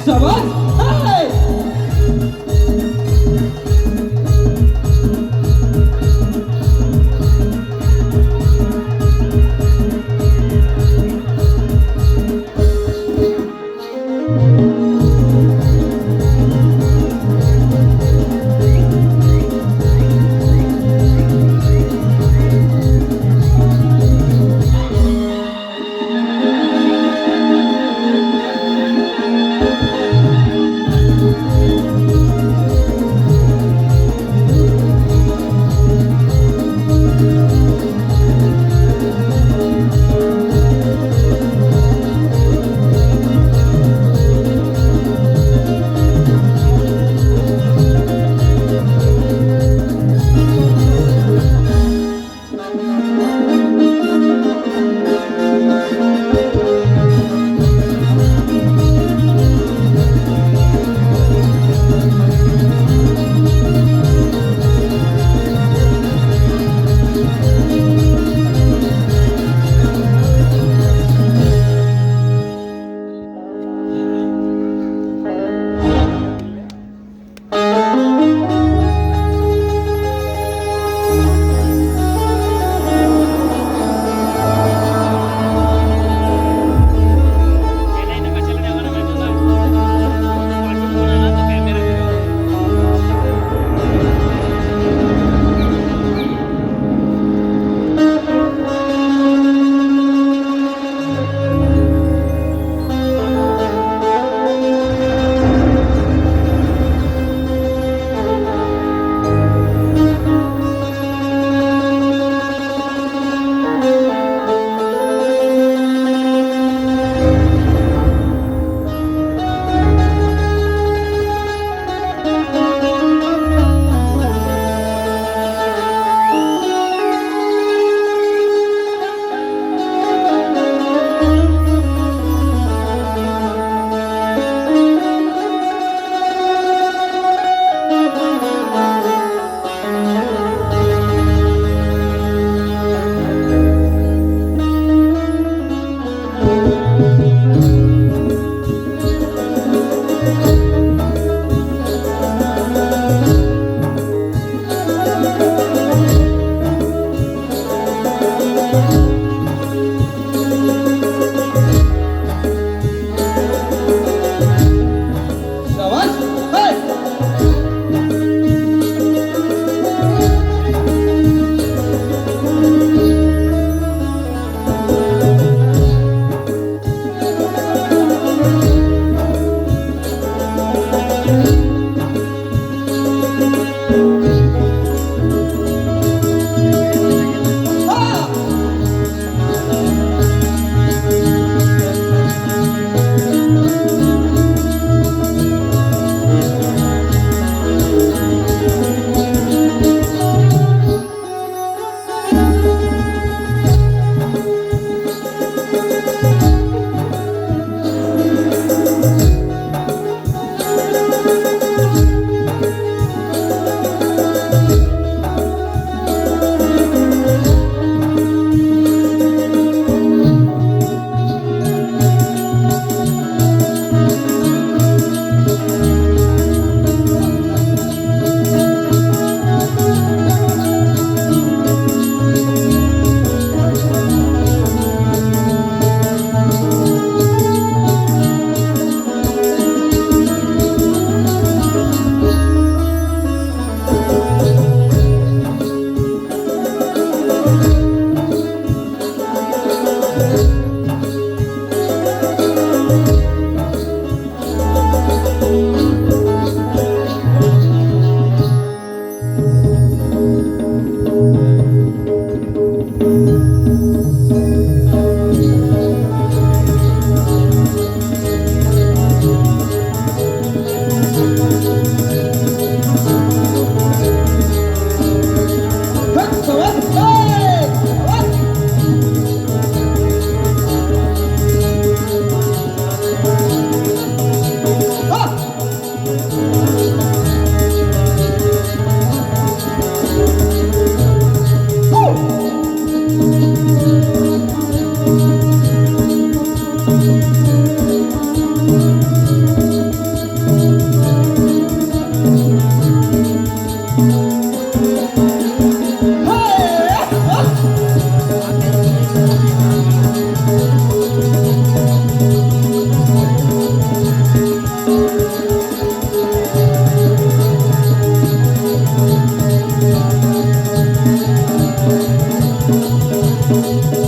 शाबास हाय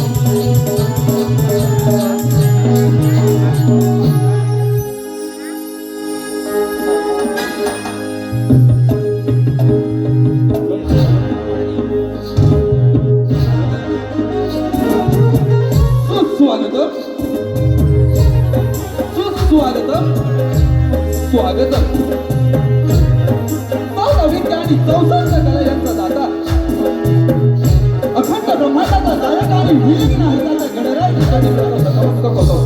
सुस्वागतम सुस्वागतम स्वागतम विद्या आणि चौसष्ट कला यांचा दाता अखंड ब्रह्मांडाचा नायक आणि विलीन नायकाचा गणराज नमस्कार होतो.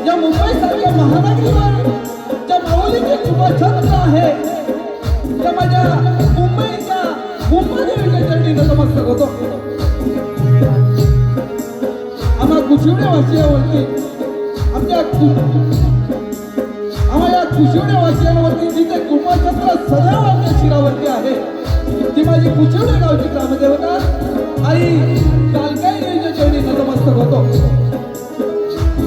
या मुंबई सारख्या महानगरीवर ज्या माऊलीचे शुभछंद्र आहे त्या माझ्या मुंबईच्या मुंबईच्या चरणी नतमस्तक होतो. आम्हा कुशिवडे वासियावरती आम्हाला कुशिवडे वासियांवरती जिथे कुंभछत्र सदैव आमच्या शिरावरती आहे ती माझी कुशिवडे गावची ग्रामदेवता आई कालकाई देवीच्या चरणी नतमस्तक होतो.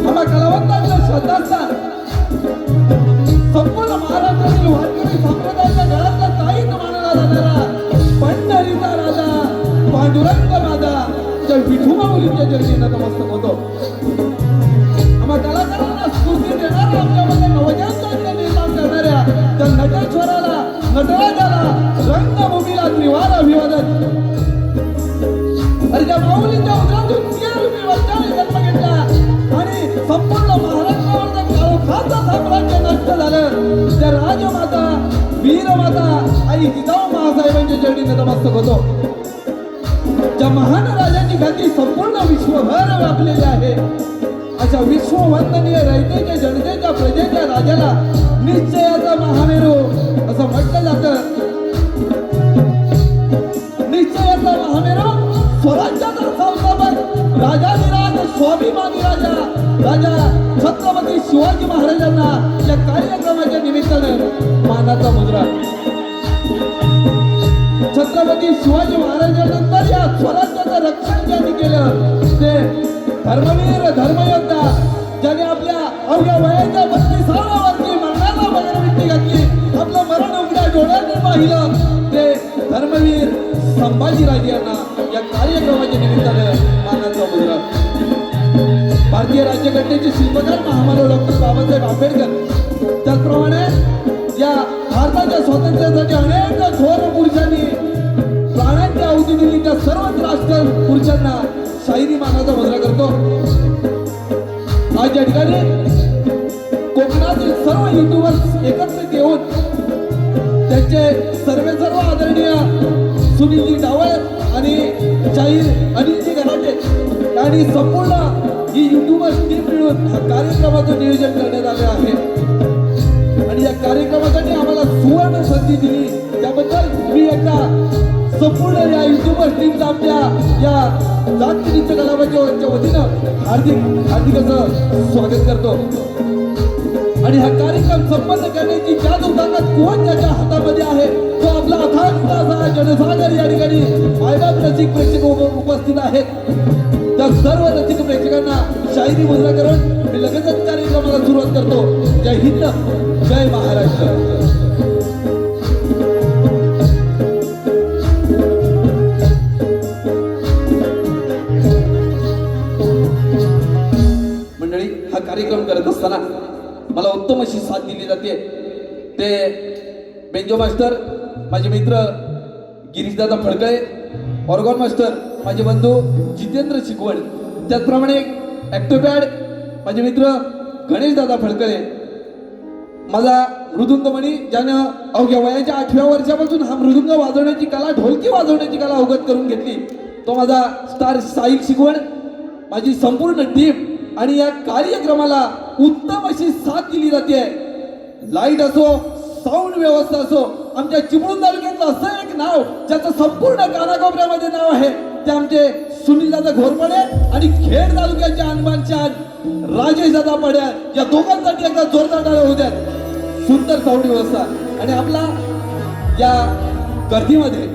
आम्हा कलावंतांचं श्रद्धास्थान संपूर्ण महाराष्ट्रातील वारकरी संप्रदायाच्या घरातला ताईत मानला जाणारा पंढरीचा राजा पांडुरंग राजा त्या विठू माऊलीच्या चरणी नतमस्तक होतो. आम्हा कलाकारांना स्फूर्ती देणारा आमच्यामध्ये नवजात निर्माण करणाऱ्या त्या नटेश्वराला नटराजाला रंगभूमीला त्रिवार अभिवादन. अरे त्या माऊलीच्या उदरातून सिंहरूपी वर्षाने जन्म घेतला आणि संपूर्ण महाराष्ट्रावर काळोखाचं साम्राज्य नष्ट झालं त्या राजमाता वीरमाता आई जिजाऊ महासाहेबांच्या चरणी नतमस्तक होतो. ज्या महान राजाची ख्याती संपूर्ण विश्वभर व्यापलेली आहे अशा विश्ववंदनीय रयतेच्या जनतेच्या प्रजेच्या राजाला निश्चयाचा महामेरू असं म्हटलं जातं. निश्चयाचा महामेरू स्वराज्याचा संस्थापक राजाधिराज स्वाभिमानी राजा छत्रपती शिवाजी महाराजांना या कार्यक्रमाच्या निमित्तानं मानाचा मुद्रा. छत्रपती शिवाजी महाराजांनंतर या स्वराज्याचं रक्षण ज्यांनी केलं ते धर्मवीर धर्मयोद्धा ज्याने आपल्या अवघ्या वयाच्या 32व्या वर्षी मरणाला मरणमिट्टी घातली आपलं मरण उघड्या डोळ्यांनी पाहिलं ते धर्मवीर संभाजीराजे यांना या कार्यक्रमाच्या निमित्तानं मानाचा मुद्रा. भारतीय राज्यघटनेचे शिल्पकार महामानव डॉक्टर बाबासाहेब आंबेडकर त्याचप्रमाणे या भारताच्या स्वातंत्र्यासाठी अनेक थोर पुरुषांनी प्राणांची आहुती दिली त्या सर्वच राष्ट्र पुरुषांना शाहिरी मानाचा मुद्रा करतो. आज या ठिकाणी कोकणातील सर्व युट्यूबर्स एकत्रित येऊन त्यांचे सर्व आदरणीय सुनीलजी डावळ आणि शाहीर अनिलजी गराटे आणि संपूर्ण ही युट्यूबर्स टीम मिळून हा कार्यक्रमाचं नियोजन करण्यात आले आहे आणि या कार्यक्रमासाठी आम्हाला सुवर्ण संधी दिली त्याबद्दल मी एकदा संपूर्ण या युट्यूबर टीमचा आमच्या या जाती नृत्य कलावंतांच्या वतीनं हार्दिक असं स्वागत करतो. आणि हा कार्यक्रम संपन्न करण्याची ज्या दुकानात कोण ज्याच्या हातामध्ये आहे तो आपला अथांग असा जनसागर या ठिकाणी मायबाप रसिक प्रेक्षक उपस्थित आहेत. त्या सर्व रसिक प्रेक्षकांना शाहिरी मुद्रा करून मी लगेचच कार्यक्रमाला सुरुवात करतो. जय हिंद जय महाराष्ट्र. कार्यक्रम करत असताना मला उत्तम अशी साथ दिली जाते ते बेंजो मास्टर माझे मित्र गिरीशदादा फडकळे, ऑर्गॉन मास्टर माझे बंधू जितेंद्र शिकवण, त्याचप्रमाणे ॲक्टोपॅड माझे मित्र गणेशदादा फडकळे, माझा मृदुंगमणी ज्यानं अवघ्या वयाच्या 8व्या वर्षापासून हा मृदुंग वाजवण्याची कला ढोलकी वाजवण्याची कला अवगत करून घेतली तो माझा स्टार साहिल शिकवण, माझी संपूर्ण टीम. आणि या कार्यक्रमाला उत्तम अशी साथ दिली जाते. लाईट असो साऊंड व्यवस्था असो आमच्या चिपळूण तालुक्यातलं असं एक नाव ज्याचं संपूर्ण कानाकोपऱ्यामध्ये नाव आहे ते आमचे सुनीलदादा घोरपडे आणि खेड तालुक्याचे हनुमानचान राजेशदादा पड्या या दोघांसाठी एकदा जोरदार टाळ्या होऊ द्या. सुंदर साऊंड व्यवस्था आणि आपला या गर्दीमध्ये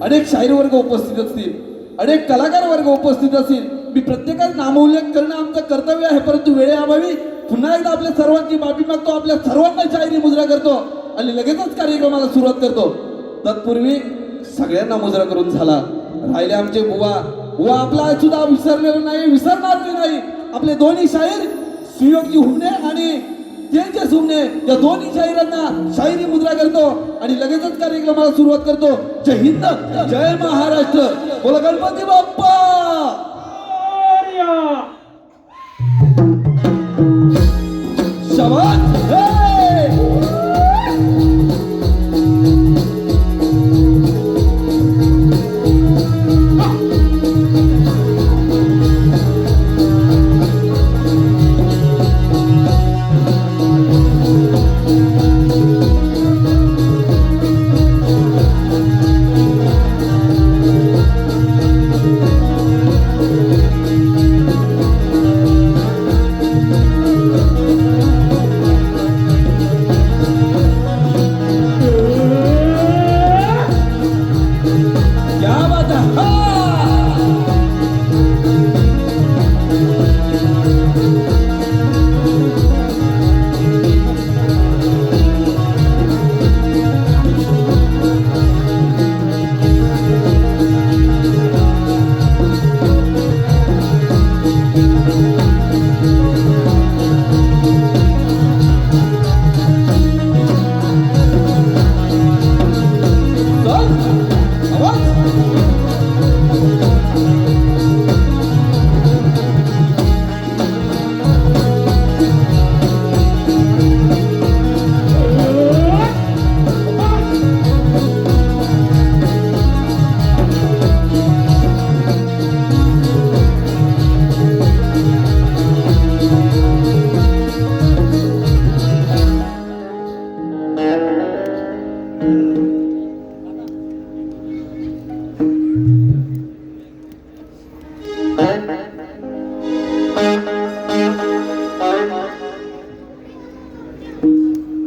अनेक शाहीर वर्ग उपस्थित असतील, अनेक कलाकार वर्ग उपस्थित असतील. मी प्रत्येकाचा नामोल्लेख करणं आमचं कर्तव्य आहे परंतु वेळेअभावी पुन्हा एकदा आपल्या सर्वांची माफी मागतो. आपल्या सर्वांना शाहिरी मुद्रा करतो आणि लगेचच कार्यक्रमाला सुरुवात करतो. तत्पूर्वी सगळ्यांना मुद्रा करून झाला राहिले आमचे बुवा आपला सुद्धा विसरलेलो नाही, विसरणार नाही. आपले दोन्ही शाहीर सुयोगजी हुमणे आणि त्यांचे सुमणे या दोन्ही शाहिरांना शाहिरी मुद्रा करतो आणि लगेचच कार्यक्रमाला सुरुवात करतो. जय हिंद, जय महाराष्ट्र, बोला गणपती बाप्पा. शाबास.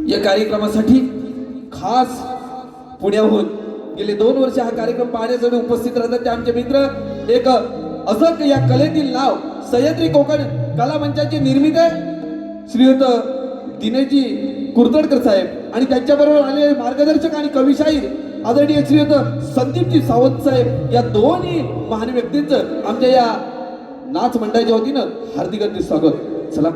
या कार्यक्रमासाठी खास पुण्याहून गेले 2 वर्ष हा कार्यक्रम पाहण्यासाठी उपस्थित राहतात ते आमचे मित्र. एक असंख्य या कलेतील नाव सह्याद्री कोकण कला मंचाची निर्मिती श्रीयुत दिनेशजी कुर्तडकर साहेब आणि त्यांच्याबरोबर आलेले मार्गदर्शक आणि कविशाहीर आदरणीय श्रीयुत संदीपजी सावंत साहेब या दोन्ही महान व्यक्तींचं आमच्या या नाच मंडळाच्या वतीनं हार्दिक हार्दिक स्वागत. चला.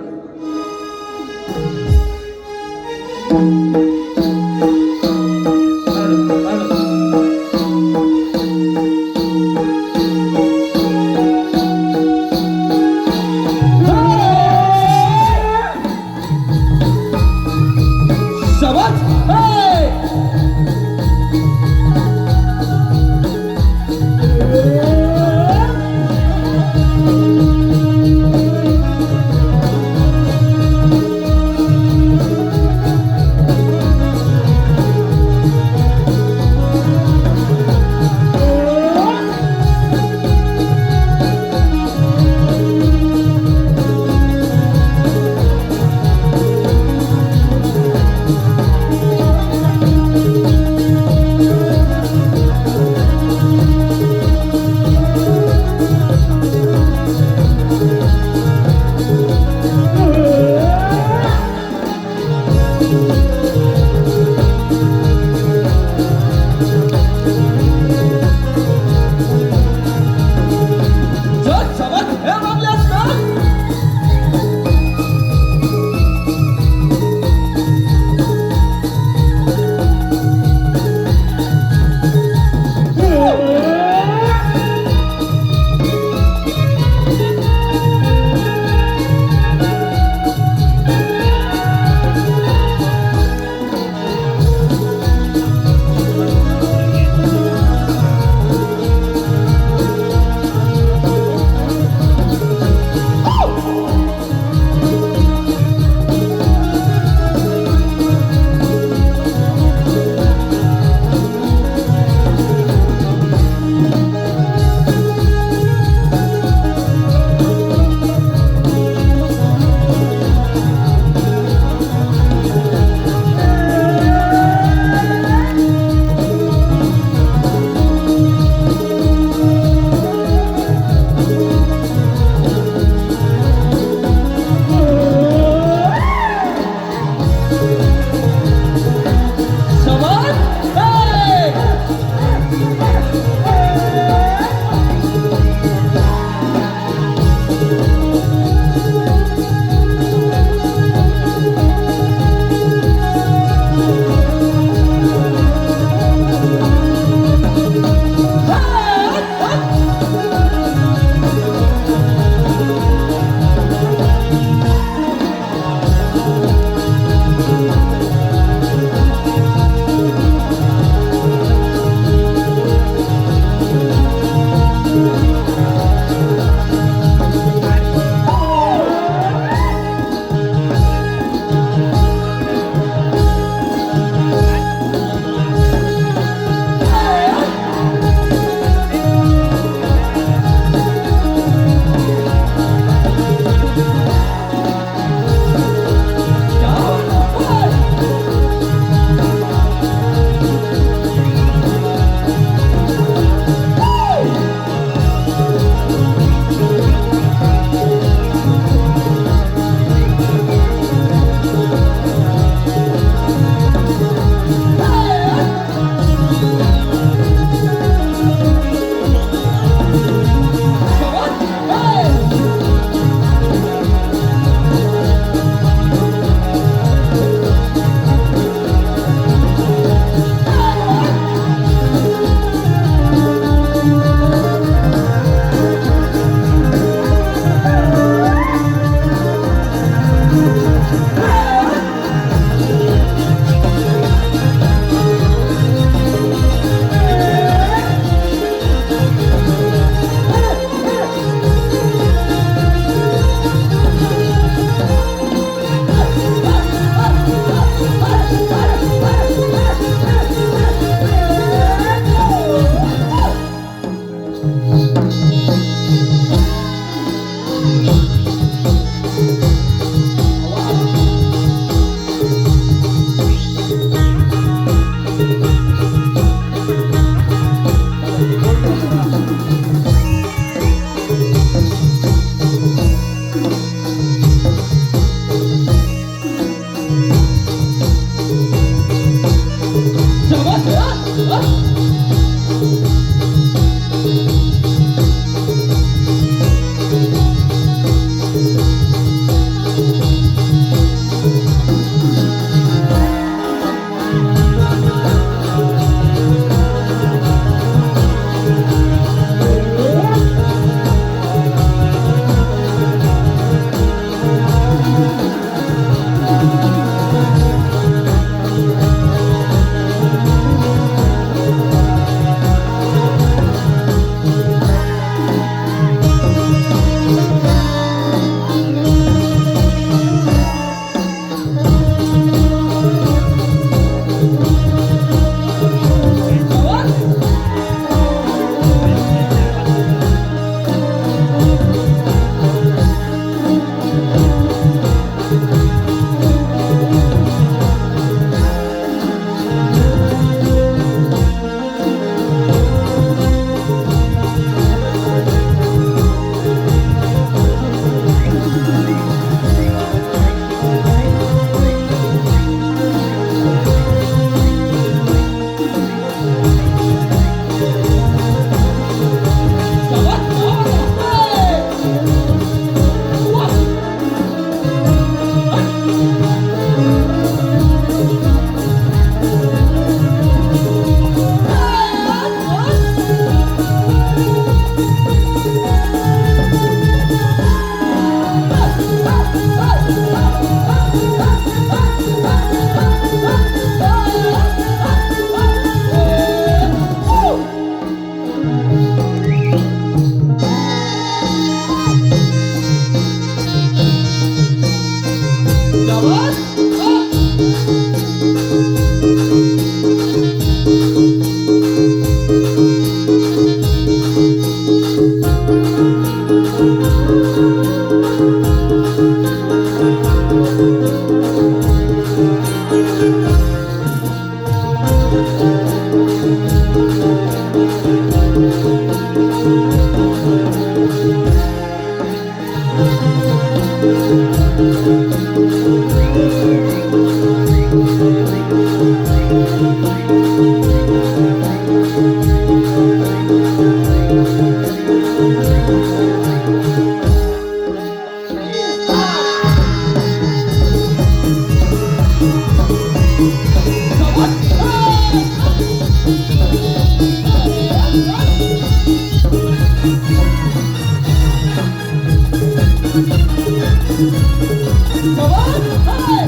जवान हाय.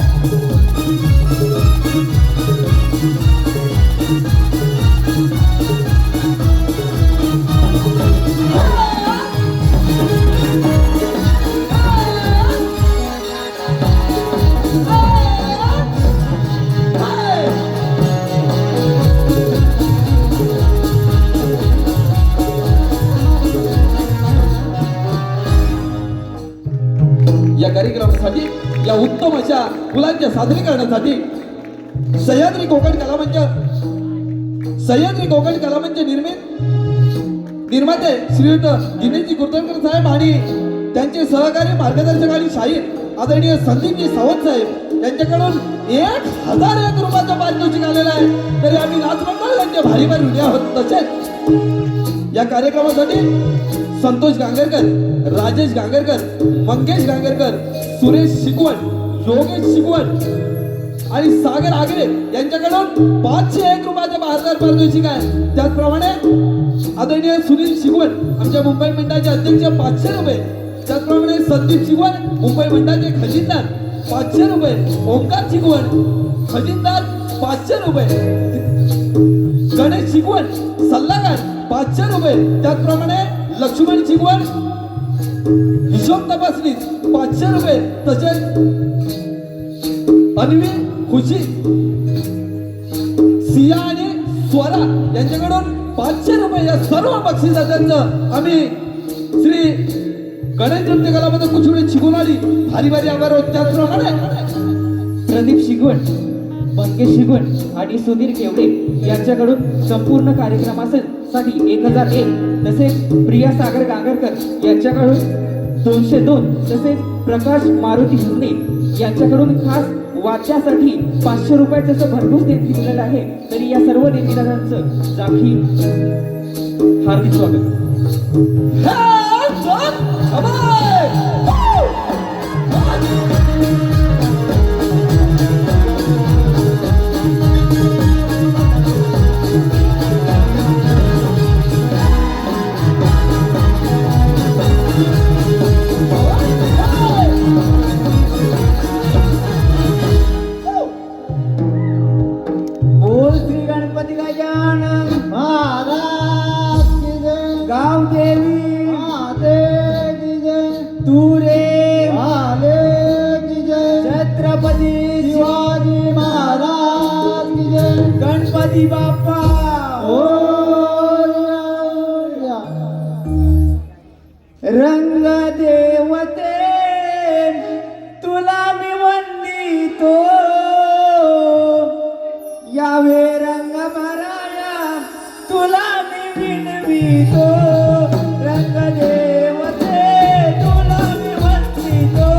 या कार्यक्रमासाठी या उत्तम अशा मुलांच्या सादरीकरणासाठी सह्याद्री कोकण कला मंच निर्माते श्रीयुत दिनेशजी कुलकर्णी साहेब आणि त्यांचे सहकारी मार्गदर्शक आणि शाहीर आदरणीय संदीपजी सावंत साहेब यांच्याकडून 1001 रुपयाचा पारितोषिक आलेला आहे. तरी आम्ही नाचमंडळ यांचे भारी भारी ऋणी आहोत. तसेच या कार्यक्रमासाठी संतोष गांगरकर, राजेश गांगरकर, मंगेश गांगरकर, सुरेश शिकवण, योगेश शिकवण आणि सागर आगरे यांच्याकडून 501 रुपयाचे बहादर पारितोषिक आहे. त्याचप्रमाणे आदरणीय सुनील शिकवण आमच्या मुंबई मंडळाचे अध्यक्ष 500 रुपये. त्याचप्रमाणे संदीप शिकवण मुंबई मंडळाचे खजिनदार 500 रुपये. ओंकार शिकवण खजिनदार 500 रुपये. गणेश शिकवण सल्लागार 500 रुपये. त्याचप्रमाणे लक्ष्मण शिकवण हिशोब तपासणी 500 रुपये. तसेच अन्वी खुशी सिया आणि स्वरा यांच्याकडून 500 रुपये या सर्व बक्षिसांचं आम्ही श्री गणेश नृत्य कलामध्ये कुचुडे शिकून आली भारी भारी आभार आहोत. त्याचप्रमाणे प्रदीप शिगवण, मंगेश शिगवण आणि सुधीर केवडे यांच्याकडून संपूर्ण कार्यक्रमासाठी 1001. तसेच प्रिया सागर गांगरकर यांच्याकडून 202. तसेच प्रकाश मारुती हुजने यांच्याकडून खास वाच्यासाठी 500 रुपयाचं भरघोस देणगी दिलेलं आहे. तरी या सर्व देणगीदारांचं जाखी हार्दिक स्वागत. बोल श्री गणपती गजानन महाराज की जय. गाव देवी महादेव की जय. तुरे भाले की जय. छत्रपती शिवाजी महाराज की जय. गणपती बाप्पा रंग देवते तुला मी वंदितो. यावे रंग भराया तुला मी विनवितो. रंग देवते तुला मी वंदितो.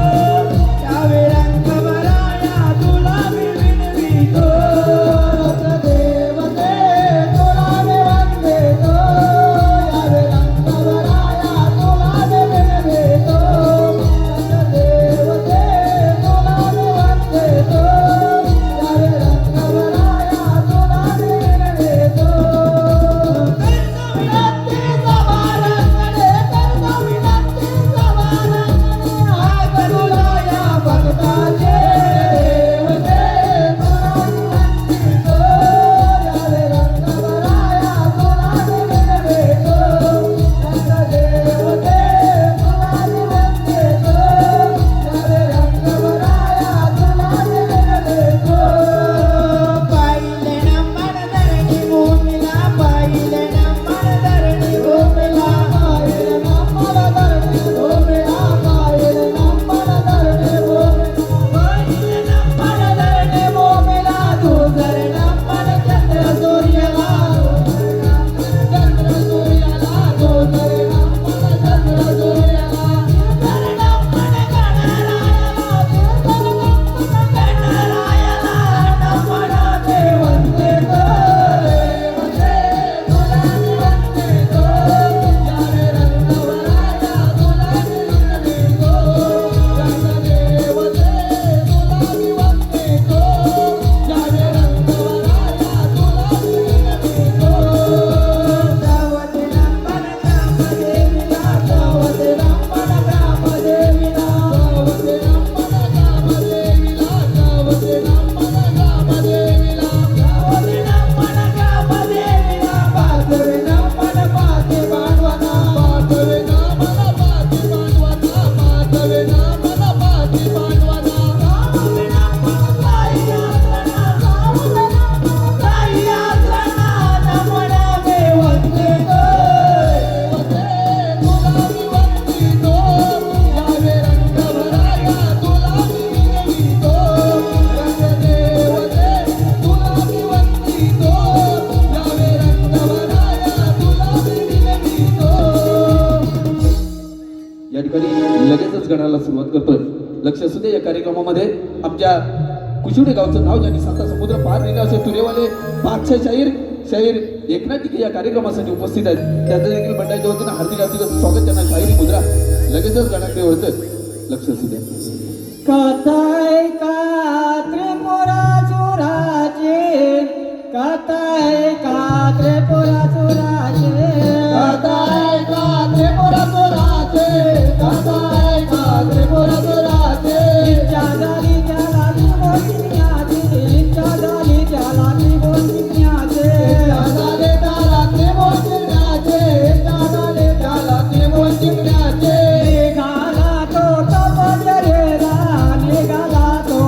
यावे रंग भराया तुला मी विनवितो. रंग देवते तुला मी वंदितो. यावे रंग भराया तुला मी विनवितो. या ठिकाणी लगेचच गणाला सुरुवात करतोय. लक्ष असू दे, या कार्यक्रमामध्ये आमच्या कुशिवडे गावचं नाव ज्यांनी साता समुद्र पार नेलं असे तुरेवाले बादशाह शाहीर एकनाथ टिके या कार्यक्रमासाठी उपस्थित आहेत. त्यांचं देखील मंडळाच्या वतीनं हार्दिक स्वागत. त्यांना शाहिरी मुद्रा लगेचच गणाकडे होतं. लक्ष असू द्या. कथाय का त्रिपुरा चुराचे, कथाय का त्रिपुरा चुराचे, कथाय का त्रिपुरा चुराचे, कथाय का त्रिपुरा चुराचे. इच्छा झाली त्याला ती बोलण्याची, इच्छा झाली त्याला ती बोलण्याची, इच्छा झाली त्याला ती बोलण्याची, इच्छा झाली त्याला ती बोलण्याची. निघाला तो तपश्चर्येला, निघाला तो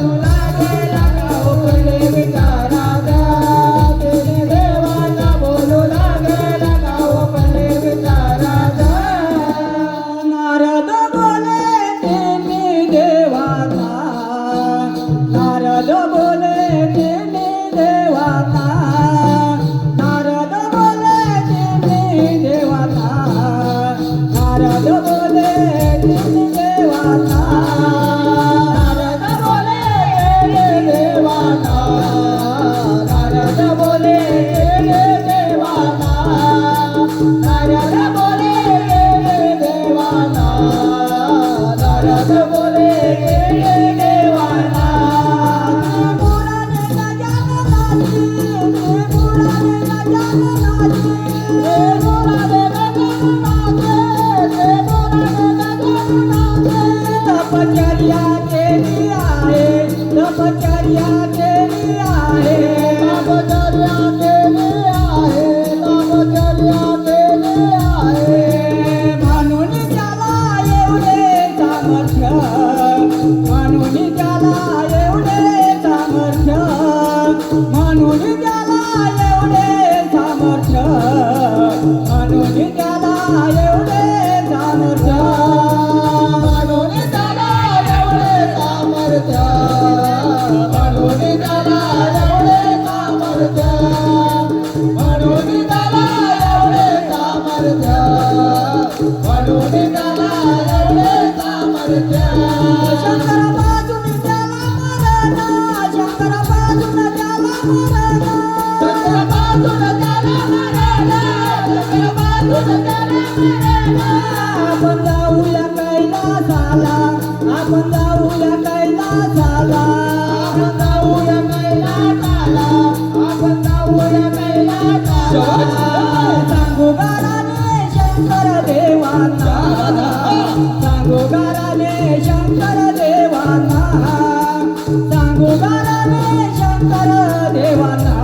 बोलू लागेला गाव पडले विचारात तिने देवाला बोलू लागेला गाव पडले विचारात नारद बोले तिने देवाला नारद बोले तिने देवाला नारद बोले तिने देवाला नारद बोले तिने देवाला नारद बोले देवाला नारद बोले देवाला नारद बोले देवाला नारद बोले देवाला पुराणे गजाननाची पुराणे गजाननाची पुराणे गजाननाची तपचर्या केली आहे तपचर्या केली आहे तपचर्या केली आहे तपचर्या केली आहे म्हणून त्याला एवढे सामर्थ्य म्हणून त्याला एवढे सामर्थ्य म्हणून त्याला एवढे सामर्थ्य म्हणून त्याला एवढे सामर्थ्य म्हणून त्याला एवढे सामर्थ्य म्हणून त्याला एवढे सामर्थ्य म्हणून त्याला एवढे सामर्थ्य म्हणून त्याला एवढे सामर्थ्य शंकर बाजून त्याला मरणा शंकर बाजून त्याला मरणा शंकर बाजून त्याला मरणा शंकर बाजून त्याला मरणा आपण जाऊया कैलासाला आपण जाऊया कैलासाला आपण जाऊया कैलासाला आपण जाऊया कैलासाला सांगू गाराने शंकर देवांना सांगू गाराने शंकर देवांना सांगू गाराने शंकर देवांना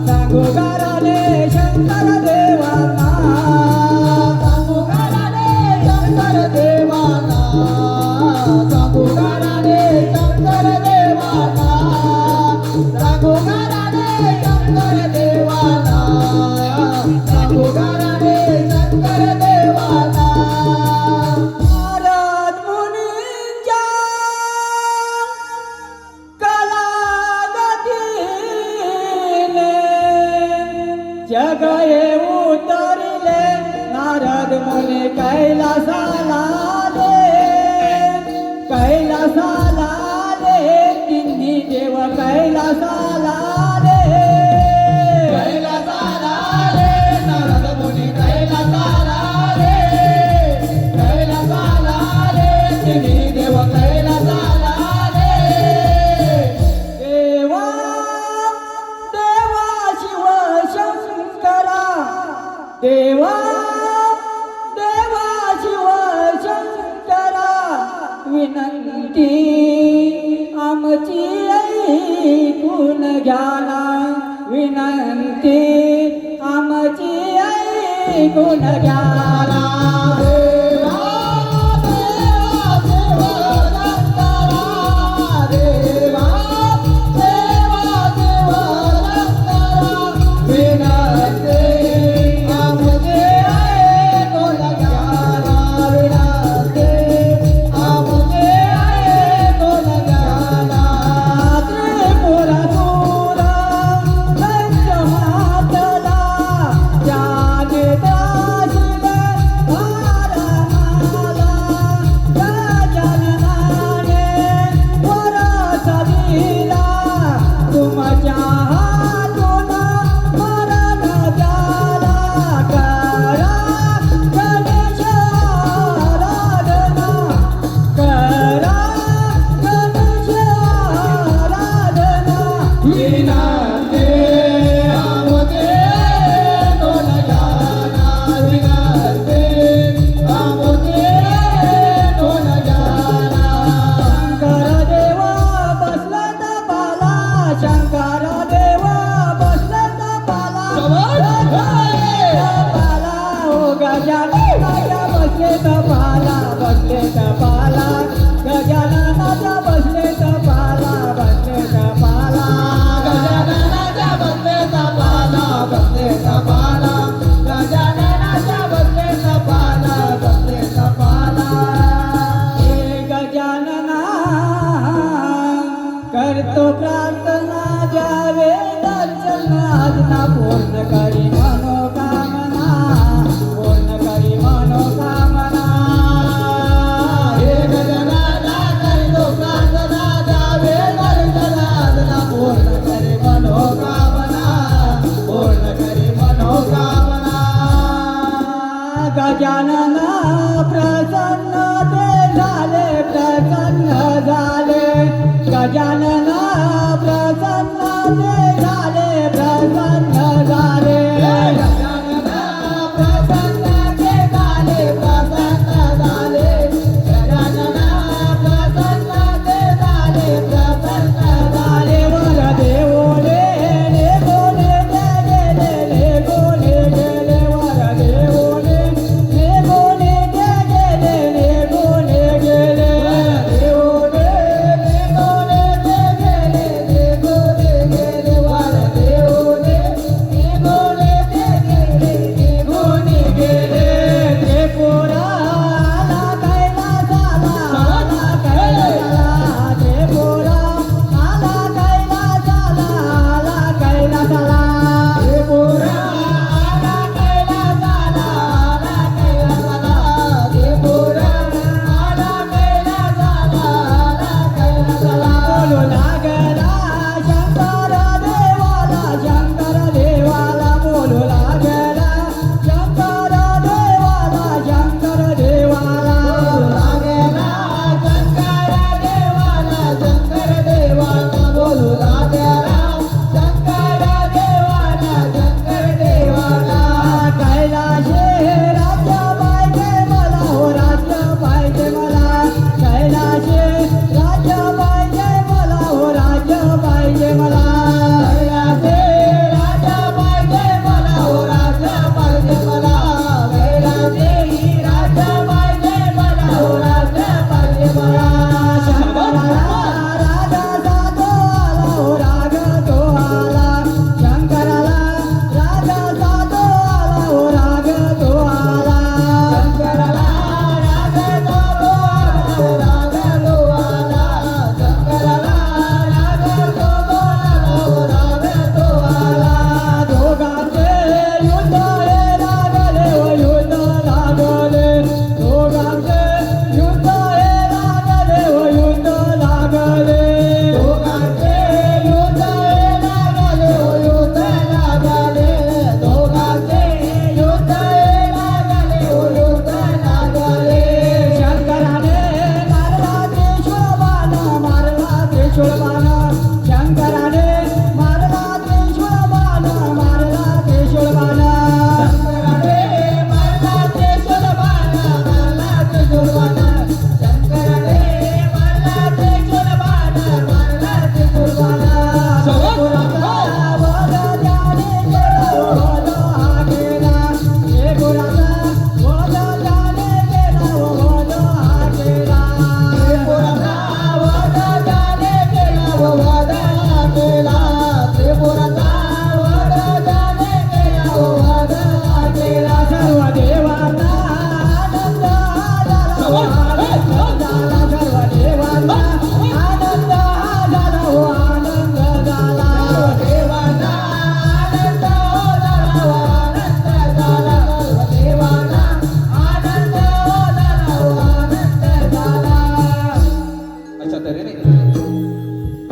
सांगू गाराने शंकर देवांना सांगू गाराने शंकर देवांना सांगू गाराने शंकर देवांना सांगू गाराने शंकर देवांना सांगू गाराने शंकर देवांना नारद मुनींच्या कलागतीने जग हे उतरिले नारद मुनी कैलासाला कैलासाला तिन्ही देव कैलासाला कैलासाला नारद मुनी कैलासाला कैलासाला तिन्ही देव कैलासाला देवा देवा शिव शंकरा देवा देवा शिव शंकरा विनंती आमची ऐकून घ्याना विनंती आमची ऐकून घ्याना देवा देवा देवा शंकरा देवा देवा देवा शंकरा करतो प्रार्थना द्यावे दर्शन आजना पूर्ण करी मनोकामना पूर्ण करी मनोकामना हे गजानना करतो प्रार्थना द्यावे दर्शन आजना पूर्ण करी मनोकामना पूर्ण करी मनोकामना गजानन प्रसन्न झाले गजानन प्रसन्न झाले प्रसन्न झाले गजानन प्रसन्न झाले प्रसन्न झाले गजानन प्रसन्न झाले प्रसन्न झाले वर देवोले ले गोले गेले वर देवोले ले गोले गेले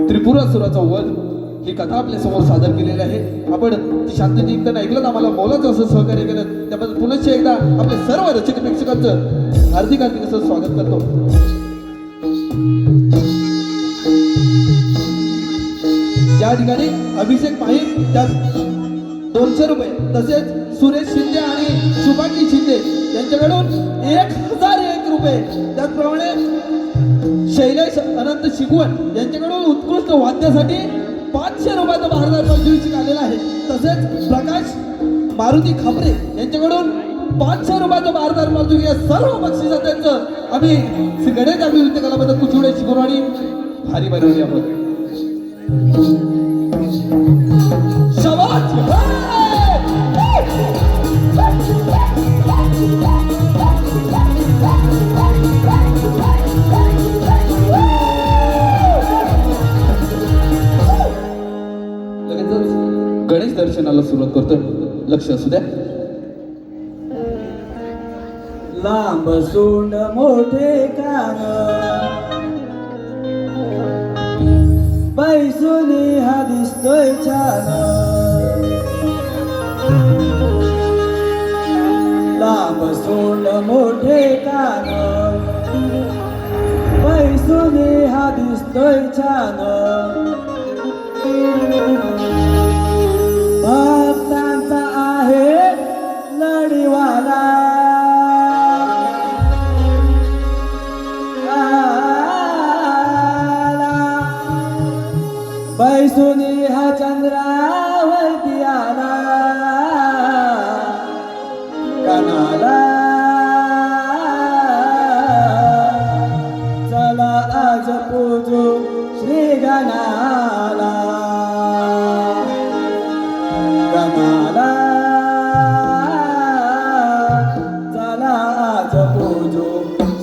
त्रिपुरासुराचा वध ही कथा आपल्या समोर सादर केलेली आहे. आपण ती शांततेने एकदा ऐकलं, आम्हाला बोलायचं असं सहकार्य केलं त्याबद्दल पुनश्च एकदा आपले सर्व रसिक प्रेक्षकांचं हार्दिक हार्दिक असं स्वागत करतो. या ठिकाणी अभिषेक माहीम त्यात 200 रुपये, तसेच सुरेश शिंदे आणि शुभांगी शिंदे यांच्याकडून 1001 रुपये, त्याचप्रमाणे शैलेश अनंत शिगवण यांच्याकडून उत्कृष्ट वाद्यासाठी 500 रुपयाचा भारदार बक्षीस आलेला आहे. तसेच प्रकाश मारुती खापरे यांच्याकडून 500 रुपयाचा भारदार बक्षीस, या सर्व बक्षिसा त्यांचं आम्ही श्री गणेश अभिवृत्ती कलाबद्दल कुचुडे शिकवणी भारी बनवली आहोत. शाबास. सुरुवात करतोय. लक्ष असू द्या. लांब सोंड मोठे कान बैसुनी हा दिसतोय छान लांब सोंड मोठे कान बैसुनी हा दिसतोय छान भक्तांचा आहे लढीवाला बैसुनी हा चंद्रावरती आला कणाला चला आज पूजू श्री गणाला गणाला चला आज पूजू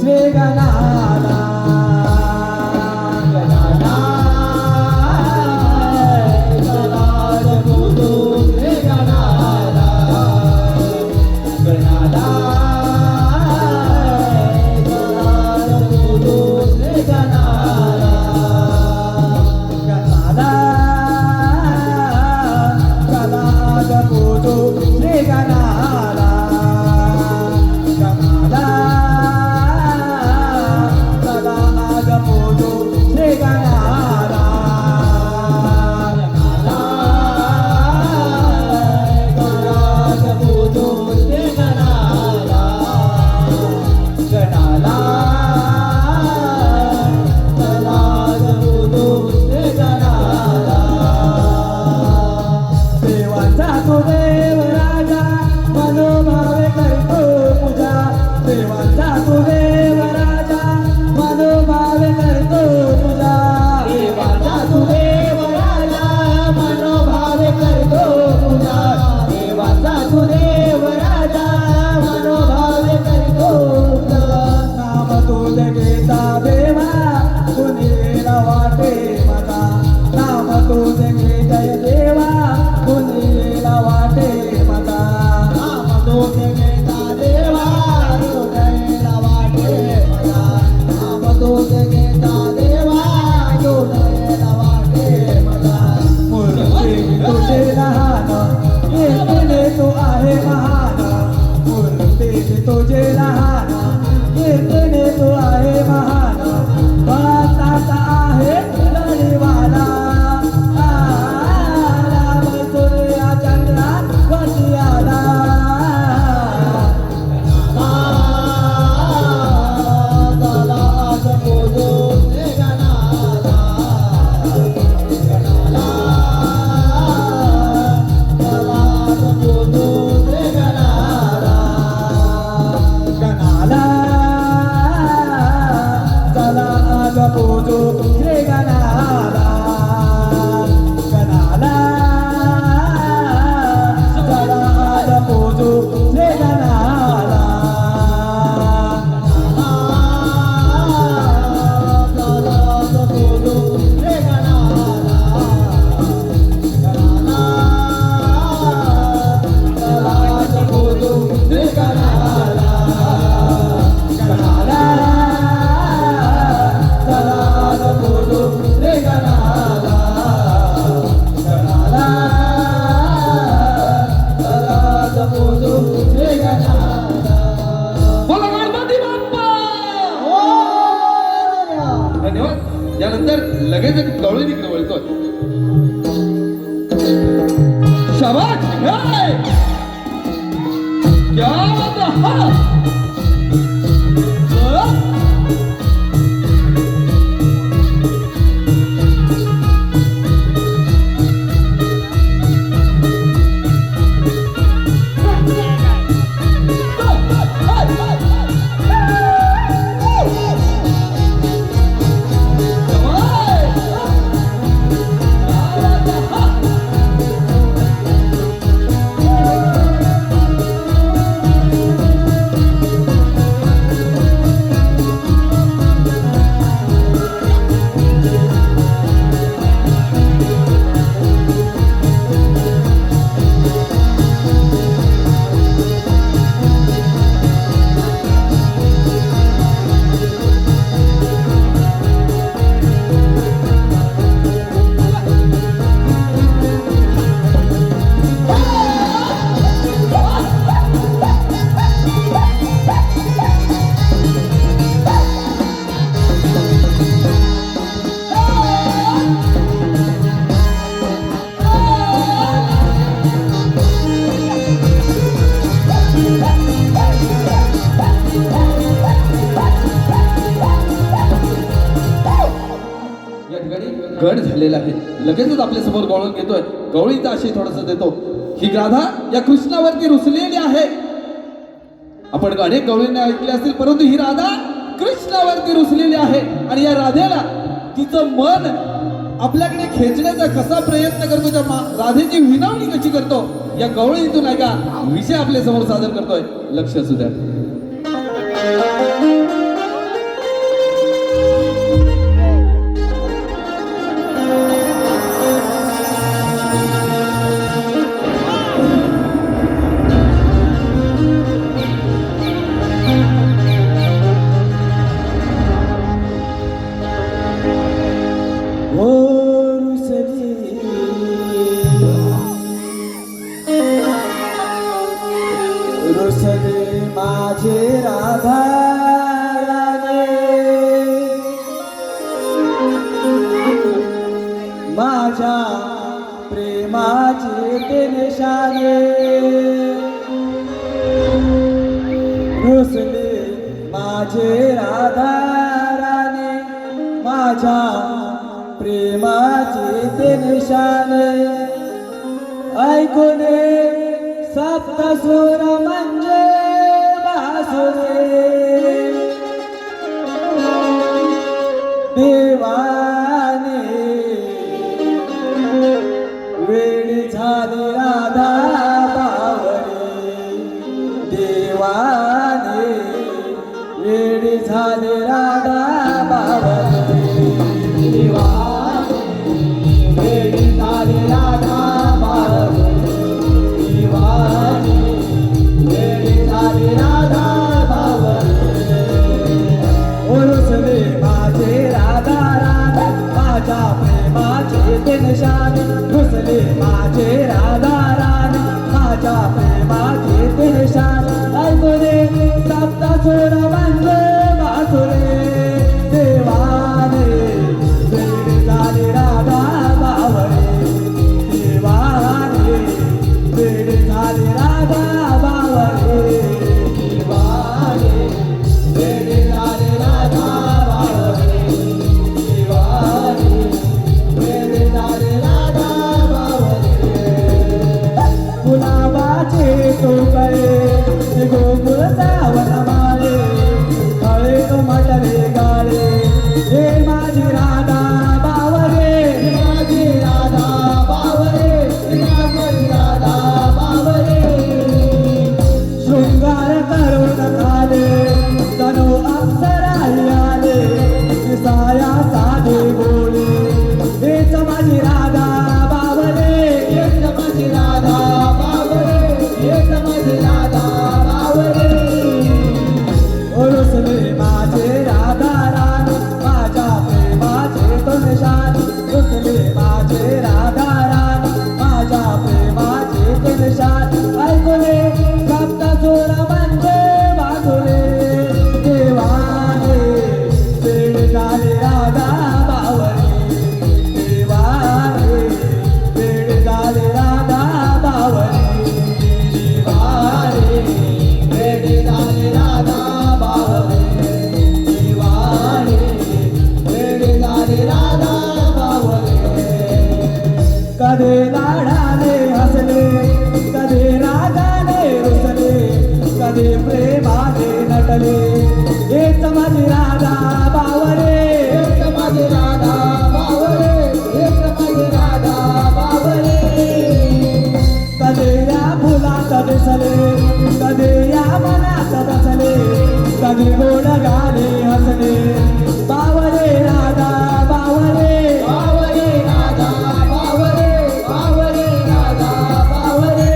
श्री गणाला यानंतर लगेच एक गवळी तिकडे वळतोय. शाबाश, हे! क्या बात है, हा! गड झालेला आहे. लगेचच आपल्या समोर गवळण घेतोय. गवळीचा आशय थोडस देतो. ही राधा या कृष्णावरती रुसलेली आहे. आपण अनेक गवळींना ऐकले असतील, परंतु ही राधा कृष्णावरती रुसलेली आहे. आणि या राधेला तिचं मन आपल्याकडे खेचण्याचा कसा प्रयत्न करतो, त्या राधेची विनवणी कशी करतो, या गवळीतून ऐका विषय आपल्या समोर सादर करतोय. लक्ष असू द्या. ओ रुसली रुसले माझे राधा राणे, माझ्या प्रेमाचे ते निशाणे. रुसले माझे राधा राणे, माझ्या प्रेमाचे ते निशाणे. ऐकून सप्तस्वर म्हणजे बासुरे, देवाने वेळ झाली राधा बावरे, देवाने वेळ झाली राधा बावरे, देवाने वेळ झाली राधा बावरे, देवाने वेळ झाली राधा बावरे. रुसले माझे राधा राणे, माझ्या प्रेमाचे ते निशाणे. रुसले माझे राधा राणे, माझ्या प्रेमाचे ते निशाणे. ऐकूने सप्तस्वर म्हणजे बासुरे, देवाने वेळ झाली राधा बावरे, देवाने वेळ झाली राधा बावरे, देवाने वेळ झाली राधा बावरे, देवाने वेळ झाली राधा बावरे. गुलाबाचे टोकळे गोकुळचा वनमाळे, हळे म्हटले गाळे, हे माझी राधा बावरे, माझी राधा बावरे, माझी राधा बावरे. शृंगार करून आले जणू अप्सराही आले, दिसाया साधे बोले, हेच माझी राधा बावरे, हेच माझी राधा बावरे, हेच माझी राधा बावरे. रुसले माझे राधा राणे, माझ्या प्रेमाचे तो निशाणे. रुसले माझे राधा राणे, माझ्या प्रेमाचे ते निशाणे. ऐकूने सप्तस्वर म्हणजे बासुरे, देवाने वेळ झाली राधा बावरे, देवाने वेळ झाली राधा बावरे, देवाने वेळ झाली राधा बावरे, देवाने वेळ झाली राधा बावरे. कधी लाडाने हसले, कधी रागाने रुसले, कधी प्रेमाने नटले, हेच माझी राधा बावरे, हेच माझी राधा बावरे, हेच माझी राधा बावरे. कधी या फुलात दिसले, कधी या मनात बसले, कधी गोड गाणे हसले, बावरे राधा बावरे, बावरे राधा बावरे, बावरे राधा बावरे.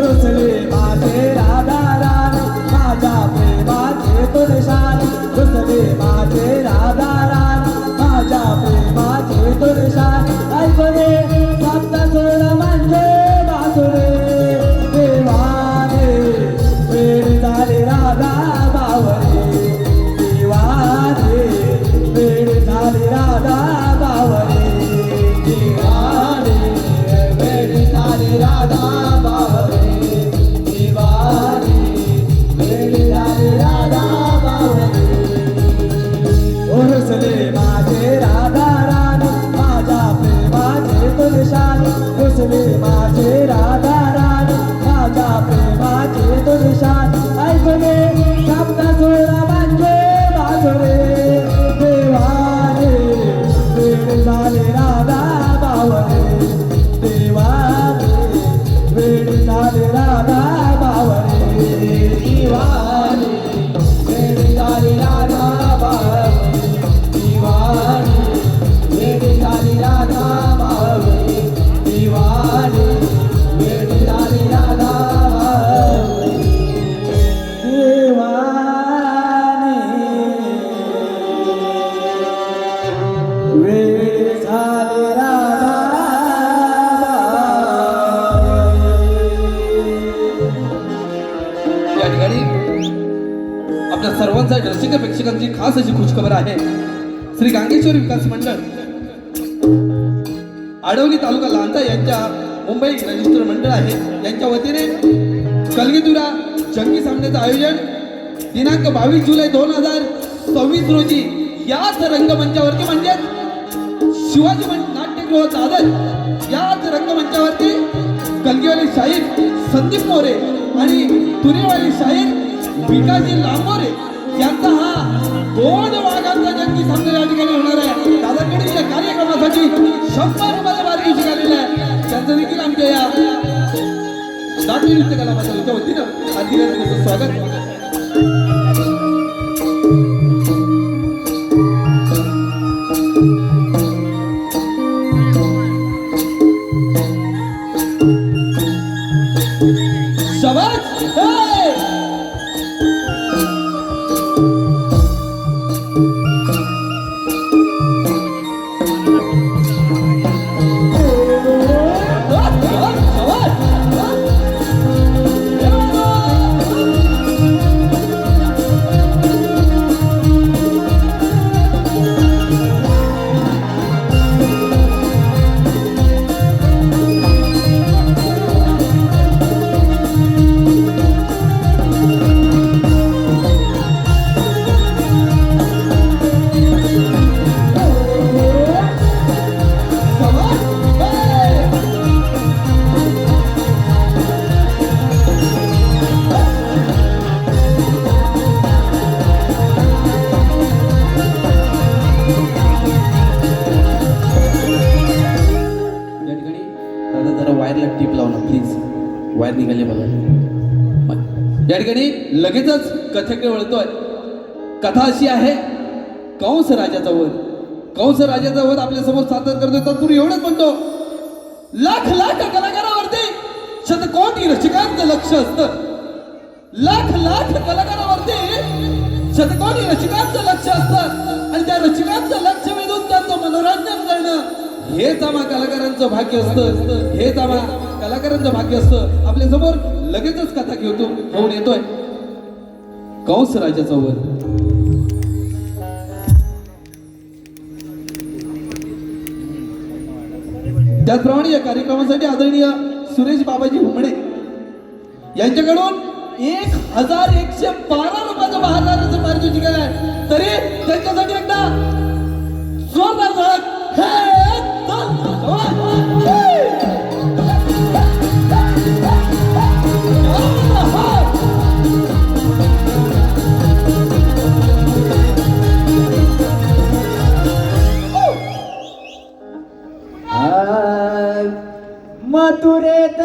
रुसले माझे राधा राणे, माझ्या प्रेमाचे तो निशाणे. रुसले माझे राधा राणे, माझ्या प्रेमाचे तो निशाणे. ऐकूने सप्तस्वर म्हणजे बासुरे, देवाने वेळ झाली राधा बावरे, देवाने वेळ झाली राधा बावरे, देवाने वेळ झाली राधा बावरे, देवाने वेळ झाली राधा बावरे. रुसले माझे राधा राणे, खास अशी खुशखबर आहे. श्री गांगेश्वर विकास मंडळ आडवली तालुका लांजा यांच्या मुंबई रजिस्टर मंडळ आहे यांच्या वतीने कलगीतुरा जंगी सामन्याचं आयोजन दिनांक 22 जुलै 2026 रोजी याच रंगमंचावरती म्हणजे शिवाजी नाट्यगृह दादर याच रंगमंचावरती कलगीवाली शाहीर संदीप मोरे आणि तुरेवाली शाहीर विकासजी लांबोरे यांचा हा 2 वाघांचा जंगी सामना या ठिकाणी होणार आहे. दादाकडे या कार्यक्रमासाठी 100 रुपये पारितोषिक आलेलं आहे. त्यांचं देखील आमच्या या नाट्य नृत्य कला मंडळाच्या वतीनं हार्दिक स्वागत. शाबाश! हे! टीप लावला प्लीज. वायर निघाले बघा. या ठिकाणी लगेचच कथेकडे वळतोय. कथा अशी आहे, कंस राजाचा वध. कंस राजाचा वध आपल्या समोर सादर करतोय. तत्पूर्वी एवढंच म्हणतो, लाख लाख कलाकारावरती शतकोटी रसिकांचं लक्ष असतं. लाख लाख कलाकारावरती शतकोटी रसिकांचं लक्ष असतं आणि त्या रसिकांचं लक्ष वेधून त्यांचं मनोरंजन करणं हेच आम्हा कलाकारांचं भाग्य असतं. हेच आम्हा कलाकारांचं भाग्य असतं. आपल्या समोर लगेचच कथा होऊन येतोय कंस राजाचा वध. त्याचप्रमाणे या कार्यक्रमासाठी आदरणीय सुरेश बाबाजी हुमणे यांच्याकडून 1112 रुपयाचं बहादाराचं पारितोषिक आहे. तरी त्यांच्यासाठी एकदा जोरदार धडक. मथुरेत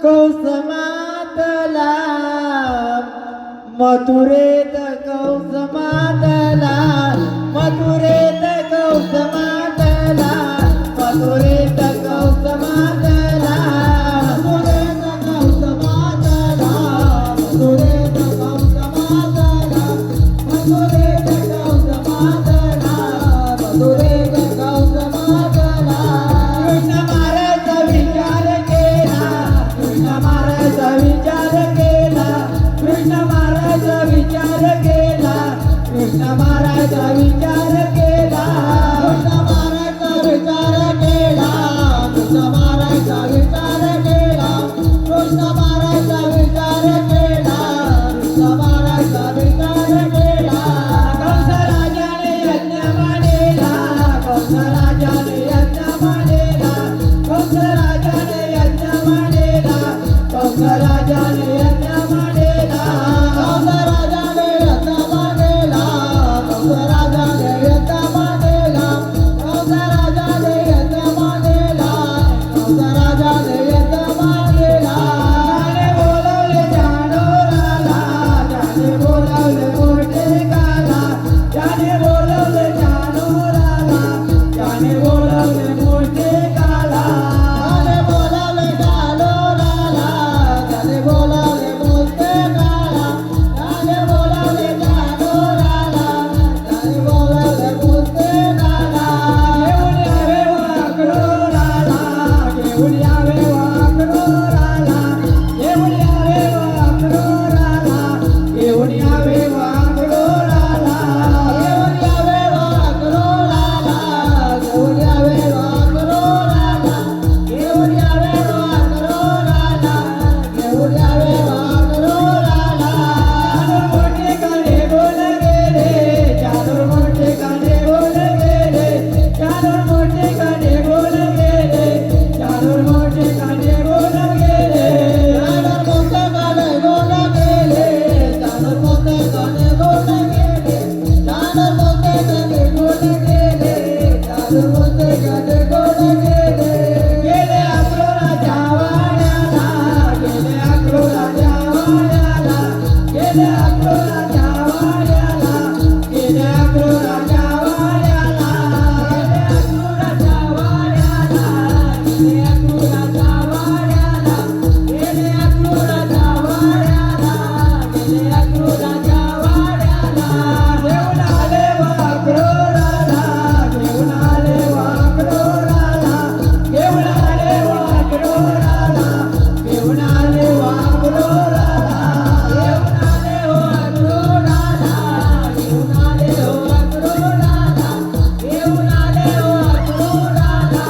कंस मातला, मथुरेत कंस मातला, मथुरेत कंस मातला, मथुरेत कंस मातला, मथुरेत कंस मातला, मथुरेत कंस मातला, मथुरेत कंस मातला, मथुरेत कंस मातला. कृष्ण महाराजचा विचार केला, कृष्ण महाराजचा विचार केला, कृष्ण महाराजचा विचार केला, कृष्ण महाराजचा विचार केला, कृष्ण महाराजचा विचार केला, कृष्ण महाराजचा विचार केला, कृष्ण महाराजचा विचार केला, कृष्ण महाराजचा विचार केला. कंस राजाने यज्ञ मांडला, कंस राजाने यज्ञ मांडला, कंस राजाने यज्ञ मांडला, कंस राजाने यज्ञ मांडला, कंस राजाने यज्ञ मांडला, कंस राजाने यज्ञ मांडला, कंस राजाने यज्ञ मांडला, कंस राजाने यज्ञ मांडला. त्याने बोलावले जानोराला, त्याने बोलावले मोठे गाला, त्याने बोलावले जानोराला, त्याने बोलावले कोणते गाणे गोड गेले गेले अक्रोडाच्या वाड्याला गेले अक्रोडाच्या वाड्याला गेले अक्रोडाच्या वाड्याला गेले अक्रोडाच्या वाड्याला गेले अक्रोडाच्या वाड्याला गेले अक्रोडाच्या वाड्याला गेले अक्रोडाच्या वाड्याला घेऊन आले वाक्रोडाला घेऊन आले वाक्रोडाला घेऊन आले वाक्रोडाला घेऊन आले वाक्रोडाला घेऊन आले वाक्रोडाला घेऊन आले वाक्रोडाला घेऊन आले वाक्रोडाला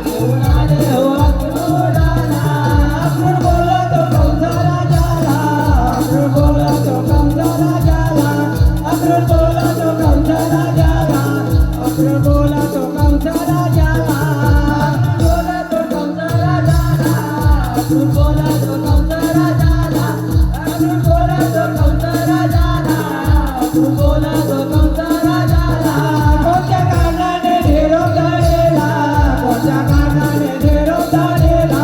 घेऊन आले वाक्रोडाला अक्रोड बोलतो कंसा राजाला अक्रोड बोलतो कंसा राजाला अक्रोड बोलतो कंसा राजाला अक्रोड बोलतो कंसा राजाला बोलतो कंसा राजाला अक्रोड बोलतो कंसा राजाला अक्रोड बोलतो कंसा राजाला अक्रोड बोलतो कंसा राजाला कोणत्या कारणाने निरोप झालेला कोणत्या कारणाने निरोप झालेला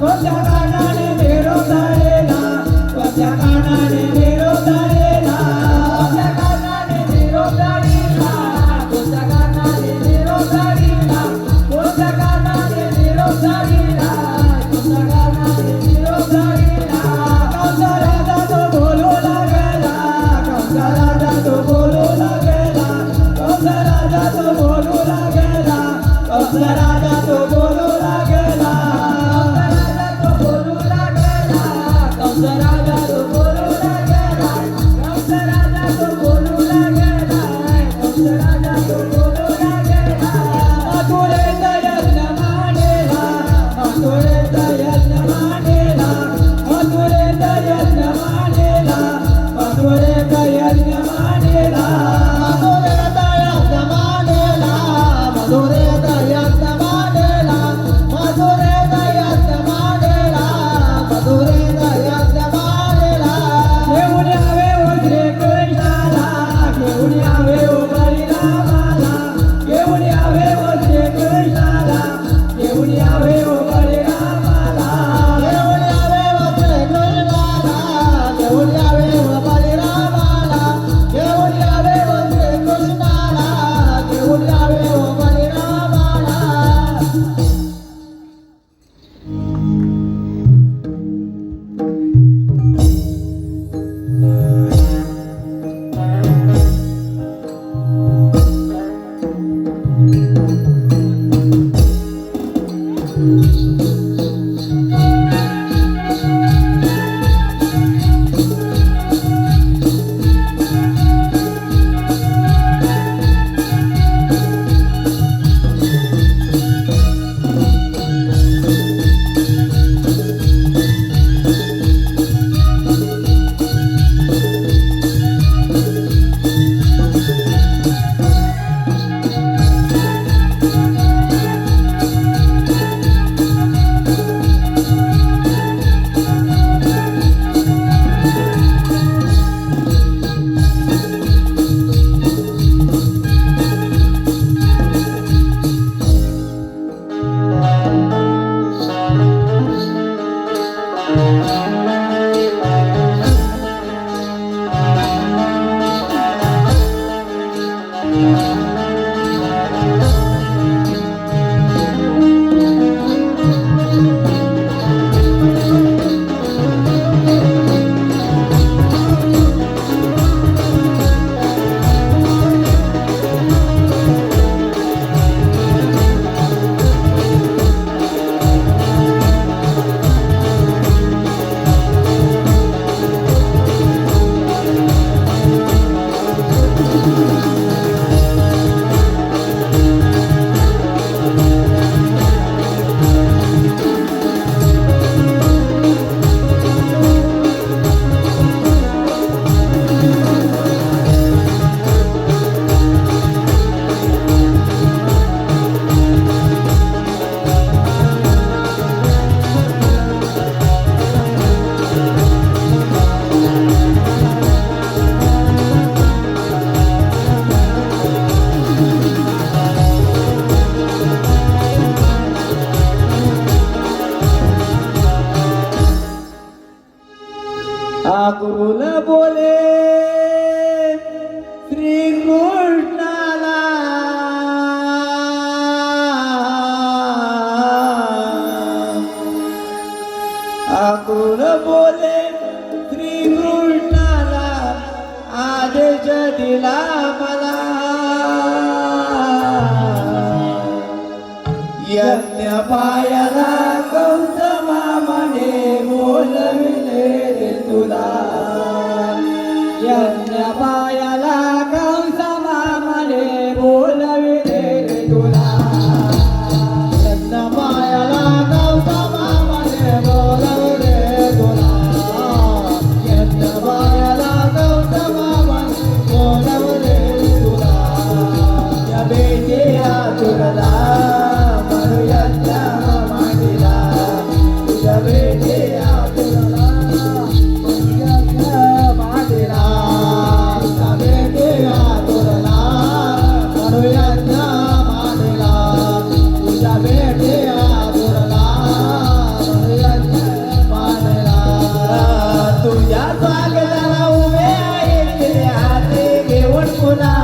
कोणत्या कारणाने निरोप झालेला कोणत्या कारणाने निरोप झालेला कोणत्या कारणाने निरोप झालेला कोणत्या कारणाने निरोप झालेला कोणत्या कारणाने निरोप झालेला कोणत्या कारणाने निरोप झालेला कंसा राजा तो बोलू लागला कंसा राजा तो बोलू लागला कंसा राजा तो बोलू लागला कंसा राजा तो बोलू लागला कंसा राजा तो बोलू लागला कंसा राजा तो बोलू लागला कंसा राजा तो बोलू लागला मथुरेत यज्ञ मांडला मथुरेत यज्ञ मांडला मथुरेत यज्ञ मांडला मथुरेत यज्ञ मांडला मथुरेत यज्ञ मांडला मथुरेत यज्ञ आकुल बोले श्री कृष्णाला आकुल बोले श्री कृष्णाला आदेश दिला मला यज्ञ पायाला कंस मामाने बोलविले रे तुला यज्ञ पायाला कंस मामाने बोलविले रे तुला यज्ञ पायाला कंस मामाने बोलविले तुला यज्ञ पायाला कंस मामाने बोलविले तुला या बेटीला तुला तुझ्या स्वागताला उभे आहेत हाते घेऊन पुन्हा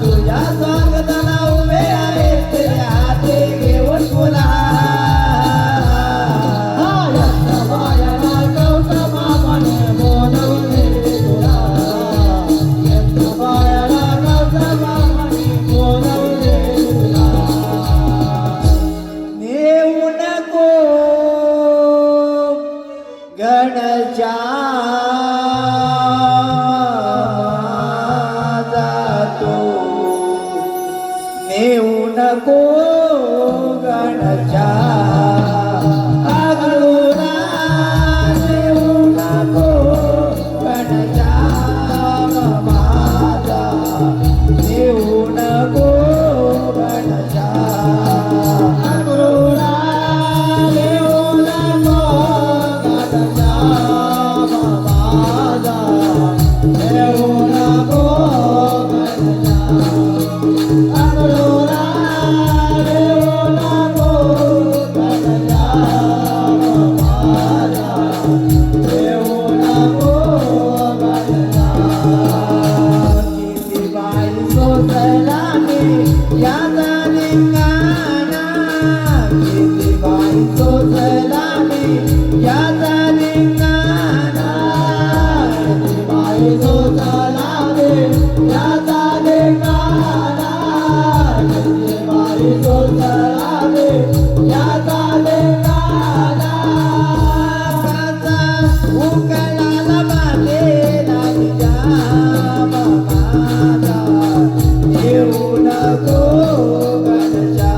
तुझ्या स्वागताला उभे आहेत हाते घेऊन पुन्हा गणच्या जातो नेऊ नको गणच्या आगळूला नेऊ नको गणच्या माझा नेऊ नको गणच्या आगळूला नेऊ नको गणच्या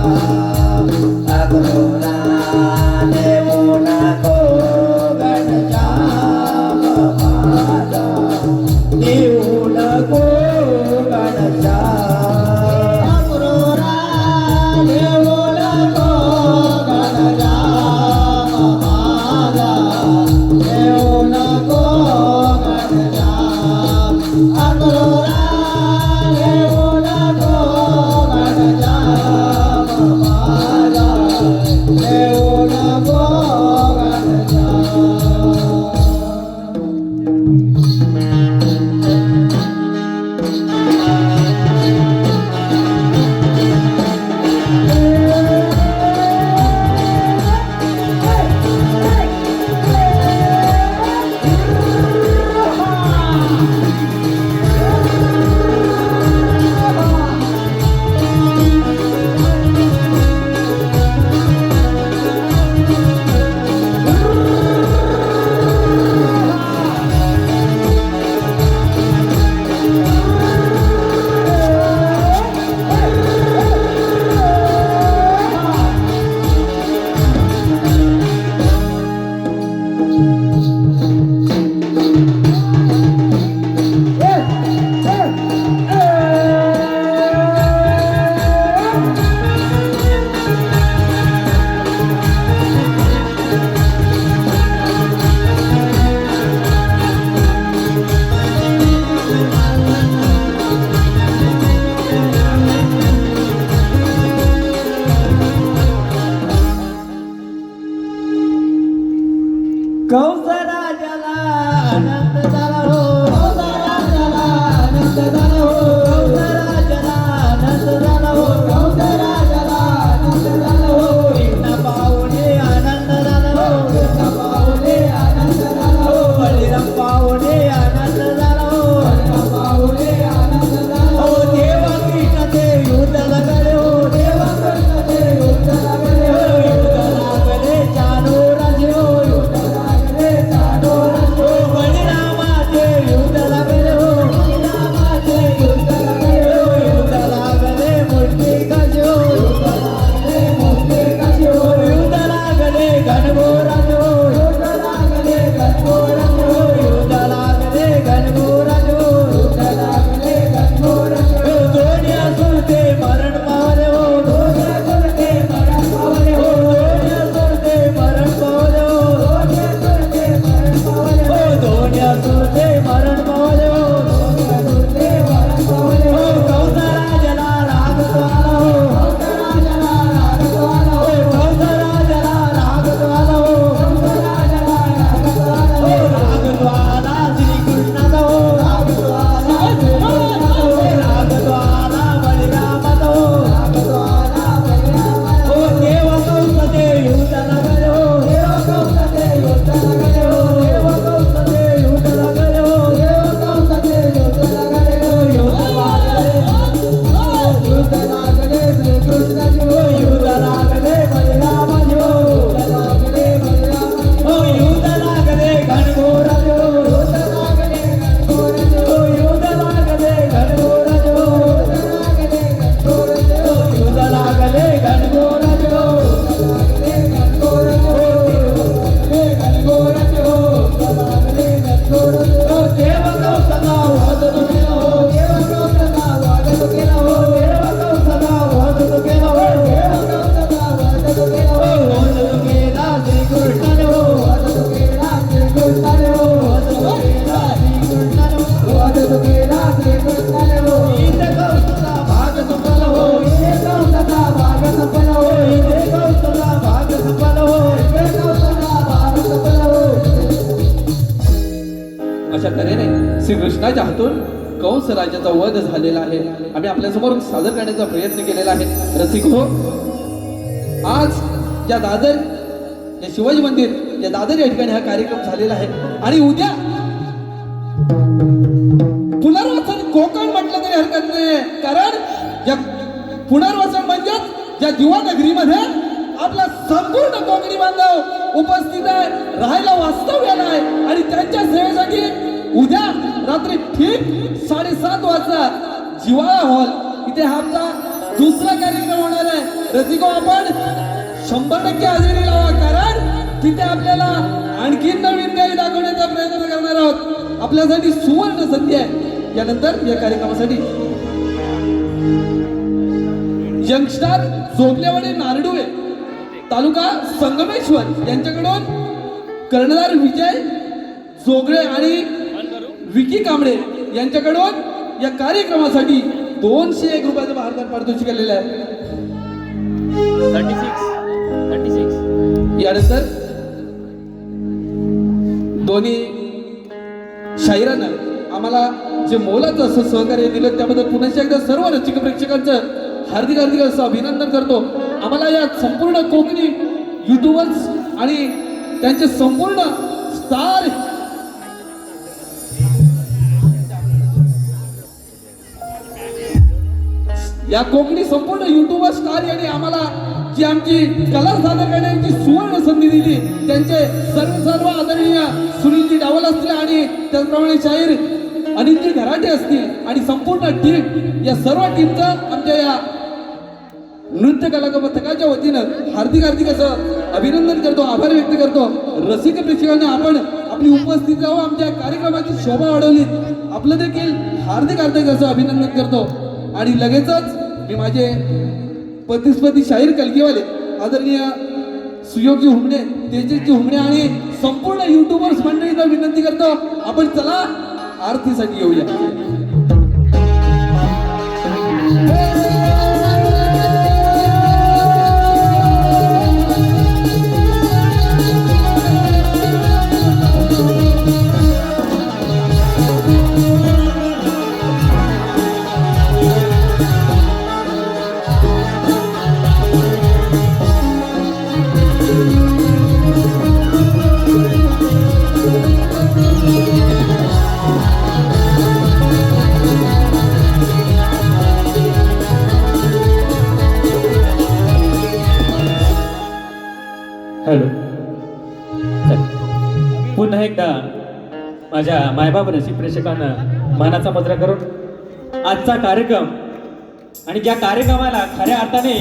कृष्णाच्या हातून कंस राजाचा वध झालेला आहे. आम्ही आपल्यासमोर सादर करण्याचा प्रयत्न केलेला आहे. रसिक हो, आज या दादर या शिवाजी मंदिर या दादर या ठिकाणी हा कार्यक्रम झालेला आहे आणि उद्या पुनर्वसन कोकण म्हटलं तरी हरकत नाही, कारण या पुनर्वसन म्हणजे या दिवा नगरीमध्ये आपला संपूर्ण कोकणी बांधव उपस्थित आहे, राहायला वास्तव्याला आहे आणि त्यांच्या सेवेसाठी उद्या रात्री ठीक 7:30 वाजता जिवाळा हॉल इथे हा आपला दुसरा कार्यक्रम होणार आहे. रसिको, आपण 100% हजेरी लावा, कारण तिथे आपल्याला आणखी नवीन काही दाखवण्याचा प्रयत्न करणार आहोत. आपल्यासाठी सुवर्ण संधी आहे. यानंतर या कार्यक्रमासाठी यंगस्टर जोगलेवाडी नारडुळे तालुका संगमेश्वर यांच्याकडून कर्णधार विजय जोगळे आणि विकी कांबळे यांच्याकडून या कार्यक्रमासाठी 201 रुपयाचं भारतात पारितोषिक आलेलं आहे. 36. यानंतर दोन्ही शाहिरांना आम्हाला जे मोलाचं असं सहकार्य दिलं त्याबद्दल पुन्हा एकदा सर्व रसिक प्रेक्षकांचं हार्दिक हार्दिक असं अभिनंदन करतो. आम्हाला या संपूर्ण कोकणी युट्यूबर्स आणि त्यांचे संपूर्ण स्टार या कोकणी संपूर्ण युट्यूबर स्टार यांनी आम्हाला जी आमची कला सादर करण्याची सुवर्ण संधी दिली, त्यांचे सर्व आदरणीय सुनीलजी डावल असतील आणि त्याचप्रमाणे शाहीर अनिलजी घराटे असतील आणि संपूर्ण टीम, या सर्व टीमचं आमच्या या नृत्य कला पथकाच्या वतीनं हार्दिक हार्दिक असं अभिनंदन करतो, आभार व्यक्त करतो. रसिक प्रेक्षकांनी आपण आपली उपस्थिती राहून आमच्या कार्यक्रमाची शोभा वाढवली, आपलं देखील हार्दिक हार्दिक असं अभिनंदन करतो. आणि लगेचच मी माझे प्रतिस्पर्धी शाहीर कलगीवाले आदरणीय सुयोगजी हुमणे, तेजसजी हुमणे आणि संपूर्ण युट्यूबर्स मंडळींना विनंती करतो, आपण चला आरतीसाठी येऊया. हॅलो. पुन्हा एकदा माझ्या मायबाप रसिक प्रेक्षकांना मानाचा मुद्रा करून आजचा कार्यक्रम आणि ज्या कार्यक्रमाला खऱ्या अर्थाने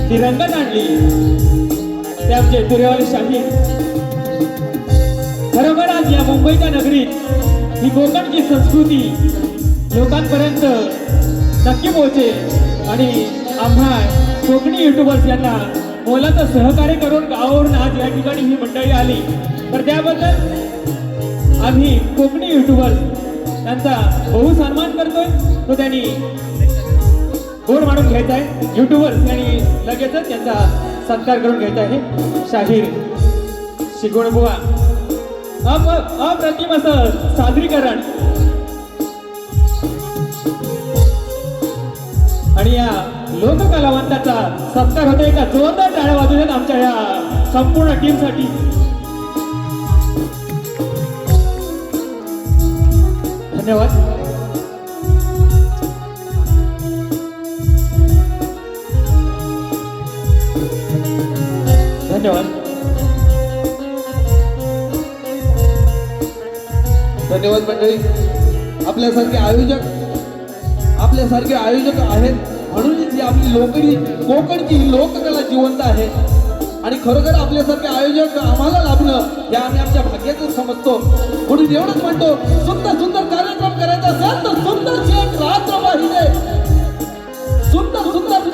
ती रंगत आणली ते आमचे तुरेवाले शाहीर. खरोखर आज या मुंबईच्या नगरीत ही कोकणची संस्कृती लोकांपर्यंत नक्की पोहोचेल आणि आम्हा कोकणी युट्यूबर्स यांना मोलाचं सहकार्य करून गावावरून आज या ठिकाणी ही मंडळी आली, तर त्याबद्दल आम्ही कोकणी युट्यूबर्स यांचा बहु सन्मान करतोय. तो त्यांनी बोर्ड मांडून घ्यायचा आहे. युट्यूबर्स यांनी लगेचच त्यांचा सत्कार करून घ्यायचा आहे. शाहीर शिगुणबुवा अप्रतिम असं सादरीकरण आणि या लोककलावंताचा सत्कार होतो. एका जोरदार टाळ्या वाजू देत आमच्या या संपूर्ण टीमसाठी. धन्यवाद. धन्यवाद. धन्यवाद मंडळी. आपल्यासारखे आयोजक आहेत म्हणूनच ही आपली कोकणची ही लोककला जिवंत आहे. आणि खरोखर आपल्यासारखे आयोजक आम्हाला लाभणं हे आम्ही आमच्या भाग्याचं समजतो. म्हणून एवढंच म्हणतो, सुंदर कार्यक्रम करायचा असेल तर सुंदरशी एक रात्र पाहिजे. सुंदर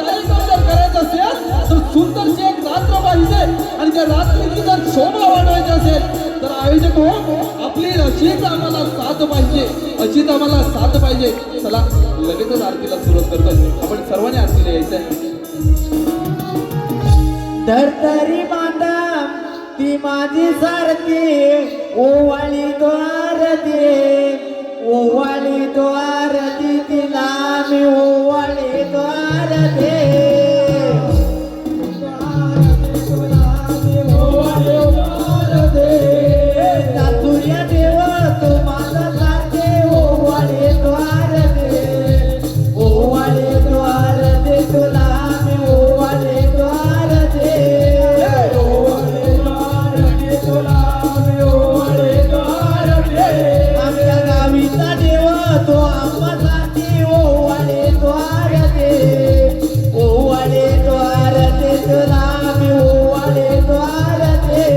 कार्यक्रम जर करायचा असेल तर सुंदरशी एक रात्र पाहिजे. आणि त्या रात्रीची जर शोभा वाढवायची असेल तर आयोजक हो, आपली अशीच आम्हाला साथ पाहिजे. चला लगेचच आरतीला सुरुवात करतोय. आपण सर्वांनी आरतीला यायचंय. धरतरी बांधा ती माझी सारखी ओवाळी द्वार दे ओवाळी द्वार तिला मी ओवाळी द्वार दे चातुर्य देव तू माझा साथे ओवाळी द्वार दे तुला मी ओवाळी द्वार दे आमच्या गावीचा देव तो आम्हासाठी ओवाळे द्वार दे तुला मी ओवाळे द्वार दे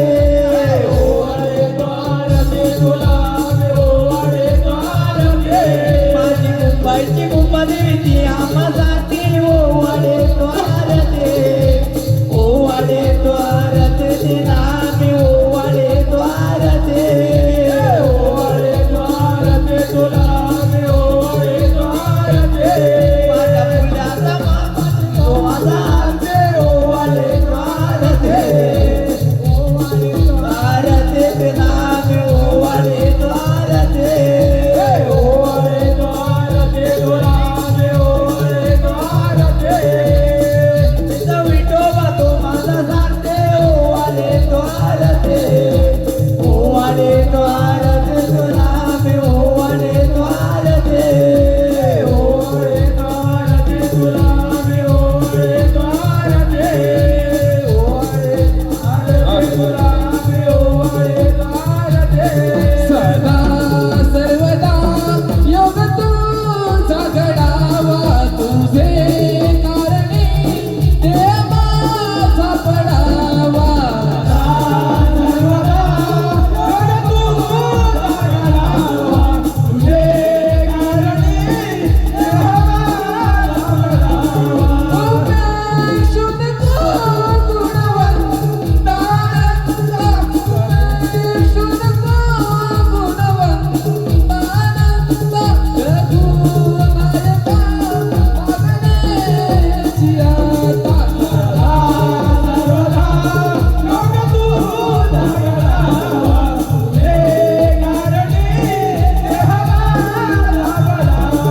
माझी मुंबईची मुंबई ती आम्हासाठी ओवाळे द्वार दे तिला मी ओवाळे द्वार दे माझ्या फुलाचा मामा तो माझा आमचे ओवाळे द्वार दे तिला मी ओवाळे द्वार दे तिचा विठोबा तो माझा सांगते ओवाळे द्वार दे तुला मी ओवाळे द्वार दे सदा सर्वदा योग तुझा घडावा तुझे कारणे देवाचा पडावा शुद्ध गुणवंता शुद्ध गुणवंता रघुनायका मागण्याची आता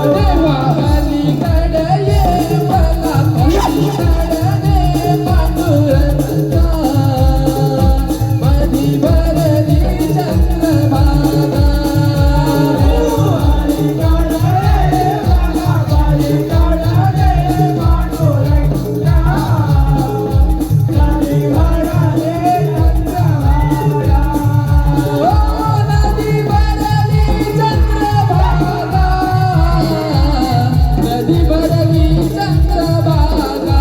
देवा अलीकडे ये बघा पलीकडे पांडुरंगा मधी भरली चंद्रभागा ओ नदी भरली चंद्रभागा नदी भरली चंद्रभागा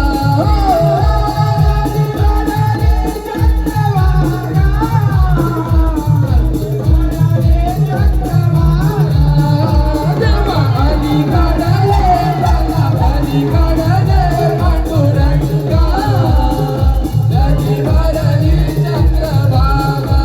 देवा अलीकडे ये बघा पलीकडे पांडुरंगा नदी भरली चंद्रभागा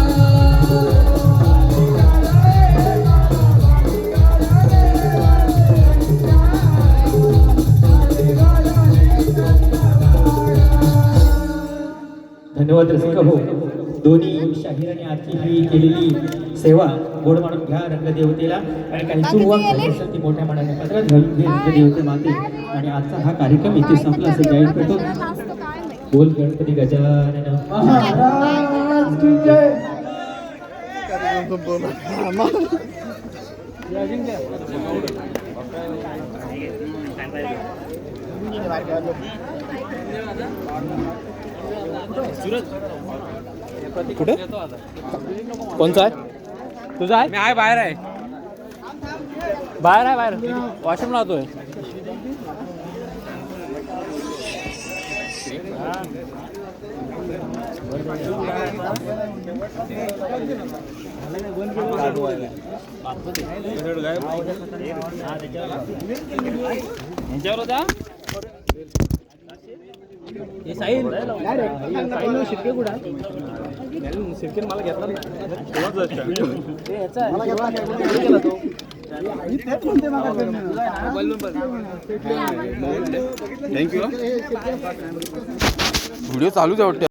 धन्यवाद रसिक हो दोन्ही शाहीर आणि आरती ही केलेली सेवा गोड म्हणून घ्या रंगदेवतेला आणि काही सुरुवात झाली असेल ती मोठ्या मनाने पत्रात घालून घे रंगदेवते माते आणि आजचा हा कार्यक्रम इथे संपला असं जाहीर करतो बोल गणपती गजानन महाराज की जय कुठे कोणचा आहे तुझा आहे मी आहे बाहेर आहे बाहेर वॉशरूम लावतोय शिरकेन मला घेतला थँक्यू व्हिडिओ चालूच आहे वाटतं.